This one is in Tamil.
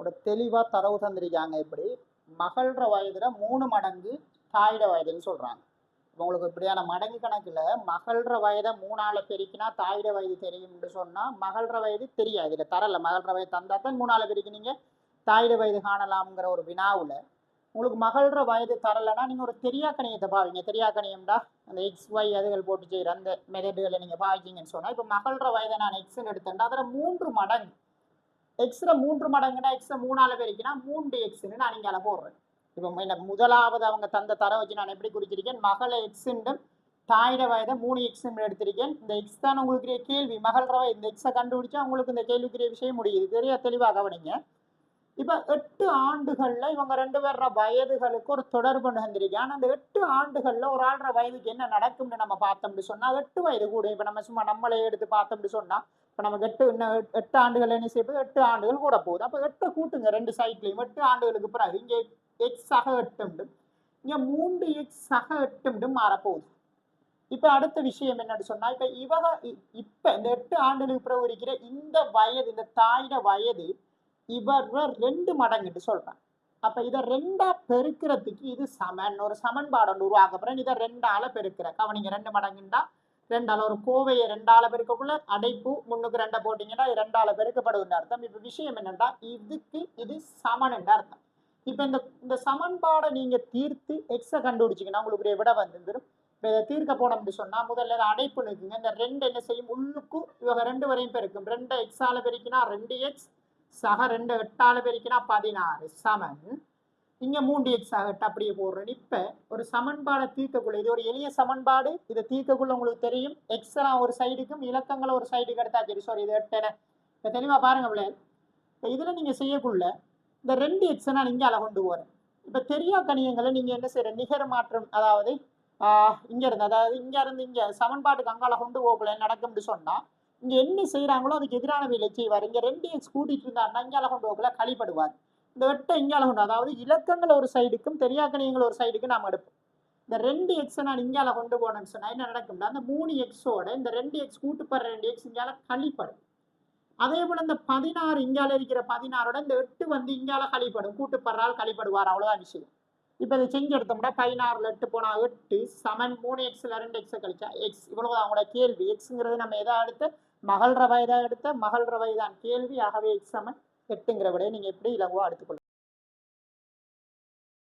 ஒரு தெளிவாக தரவு தந்திருக்காங்க. இப்படி மகள்ற வயதுல 3 மடங்கு தாயிட வயதுன்னு சொல்றாங்க. உங்களுக்கு இப்படியான மடங்கு கணக்குல மகள்ற வயதை 3ஆல பெருக்கினா தாயிட வயது தெரியும்னு சொன்னா மகள்ற வயது தெரியாது. இதில் தரல மகள்ற வயது தந்தா தான் 3ஆல பெருக்கினீங்க தாயிட வயது காணலாம்ங்கிற ஒரு வினாவில் உங்களுக்கு மகள்ற வயது தரலைன்னா நீங்கள் ஒரு தெரியாக்கணியத்தை பாவீங்க. தெரியாக்கணியம்டா அந்த எக்ஸ் ஒய் அதுகள் போட்டு செய்கிற அந்த மெதடுகளை நீங்கள் பாவிச்சிங்கன்னு சொன்னால் இப்போ மகள்ற வயதை நான் எக்ஸ்ன்னு எடுத்தேன்டா அதில் 3 மடங்கு எக்ஸ்ல 3 மடங்குனா எக்ஸை 3ஆல பெருக்கினா 3 எக்ஸ்ன்னு நான் இங்கே போடுறேன். இப்போ எனக்கு முதலாவது அவங்க தந்த தர வச்சு நான் எப்படி குறிச்சிருக்கேன், மகளை எக்ஸ்ன்றும் தாயிட வயதை 3 எக்ஸ்ன்னு எடுத்திருக்கேன். இந்த எக்ஸ் தான் உங்களுக்கு கேள்வி. மகள்ற வயது இந்த எக்ஸை கண்டுபிடிச்சா உங்களுக்கு இந்த கேள்விக்குரிய விஷயம் முடியுது. தெரிய தெளிவாக கவனிங்க. இப்போ 8 ஆண்டுகள்ல இவங்க 2 பேர வயதுகளுக்கு ஒரு தொடர்பு நடந்திருக்கு. ஆனால் அந்த 8 ஆண்டுகள்ல ஒரு ஆள்ற வயதுக்கு என்ன நடக்கும்னு நம்ம பார்த்தோம்னு சொன்னா 8 வயது கூட. இப்போ நம்ம சும்மா நம்மளே எடுத்து பார்த்தோம்னு சொன்னா இப்போ நமக்கு 8 ஆண்டுகள் என்ன செய்ய போகுது, 8 ஆண்டுகள் கூட போகுது. அப்போ 8 கூட்டுங்க 2 சைட்லையும். 8 ஆண்டுகளுக்கு பிறகு இங்கே எக்ஸ் சக 8 இங்க 3 எக்ஸ் சக 8 மாறப்போகுது. இப்ப அடுத்த விஷயம் என்னன்னு சொன்னா இப்ப இவங்க இப்ப இந்த 8 ஆண்டுகளுக்கு பிறகு இருக்கிற இந்த வயது இந்த தாயிட வயது இவர் 2 மடங்குன்னு சொல்றாங்க. அப்ப இதை 2ஆ பெருக்கிறதுக்கு இது சமன் ஒரு சமன்பாடு ஒன்று உருவாக்கப்படுறேன். இதை 2ஆல பெருக்கிற கவனிங்க. 2 மடங்குண்டா 2ஆல ஒரு கோவையை 2ஆல பெருக்கக்குள்ள அடைப்பு முன்னுக்கு 2 போட்டீங்கன்னா 2ஆல பெருக்கப்படுதுன்னு அர்த்தம். இப்ப விஷயம் என்னன்னா இதுக்கு இது சமன் என்று அர்த்தம். இப்ப இந்த சமன்பாடை நீங்க தீர்த்து எக்ஸை கண்டுபிடிச்சிங்கன்னா உங்களுக்கு விட வந்துடும். இப்போ இதை தீர்க்க போனோம்னு சொன்னா முதல்ல அடைப்பு நிற்குங்க. இந்த 2 என்ன செய்யும், உள்ளுக்கும் இவங்க 2 வரையும் பெருக்கும். 2 எக்ஸால பெருக்கினா 2 எக்ஸ் சக 2 8ஆல பெருக்கினா 16 சமன் இங்க 3 எக்ஸ் ஆக 8 அப்படியே போடுறேன். இப்ப ஒரு சமன்பாடை தீர்க்கக்குள்ள இது ஒரு எளிய சமன்பாடு. இதை தீர்க்கக்குள்ள உங்களுக்கு தெரியும் எக்ஸ் எல்லாம் ஒரு சைடுக்கும் இலக்கங்களை ஒரு சைடுக்கு எடுத்தா சரி. சாரி இது 8 இப்ப தெளிவா பாருங்க பிள்ளைகள். இப்போ இதுல நீங்க செய்யக்குள்ள இந்த 2 எக்ஸை நான் இங்கே கொண்டு போறேன். இப்போ தெரியா கணியங்களை நீங்க என்ன செய்யற நிகர மாற்றம், அதாவது இங்க இருந்து அதாவது இங்க இருந்து இங்க சமன்பாட்டுக்கு அங்கால கொண்டு போகல நடக்கும்னு சொன்னா இங்க என்ன செய்யறாங்களோ அதுக்கு எதிரான வேலை செய்வார். இங்க 2 எக்ஸ் கூட்டிட்டு இருந்தாருன்னா இங்கால கொண்டு போகல கழிப்படுவார். இந்த 8 இங்கால கொண்டு அதாவது இலக்கங்கள் ஒரு சைடுக்கும் தெரியா கணியங்கள் ஒரு சைடுக்கும் நாம் எடுப்போம். இந்த 2 எக்ஸை நான் இங்கால கொண்டு போனேன்னு சொன்னா என்ன நடக்கும்னா அந்த 3 எக்ஸோட இந்த 2 எக்ஸ் கூட்டுப்படுற 2 எக்ஸ் இங்கால கழிப்படும். அதே போல இந்த 16 இங்கால இருக்கிற 16ஓட இந்த 8 வந்து இங்கால கழிப்படும். கூட்டுப்படுறால் கழிப்படுவார். அவ்வளவுதான் விஷயம். இப்ப இதை செஞ்சு எடுத்தோம்னா 16ல 8 போனா 8 சமன் 3 எக்ஸ்ல 2 எக்ஸை கழிச்சா எக்ஸ். இவ்வளவுதான் அவங்களோட கேள்வி. எக்ஸுங்கிறது நம்ம எதா எடுத்து மகள்ற வயதா எடுத்த மகள்ற வயதான் கேள்வி. ஆகவே எக்ஸ் சமன் 8ங்கிற விட நீங்க எப்படி இலகுவா எடுத்துக்கொள்ள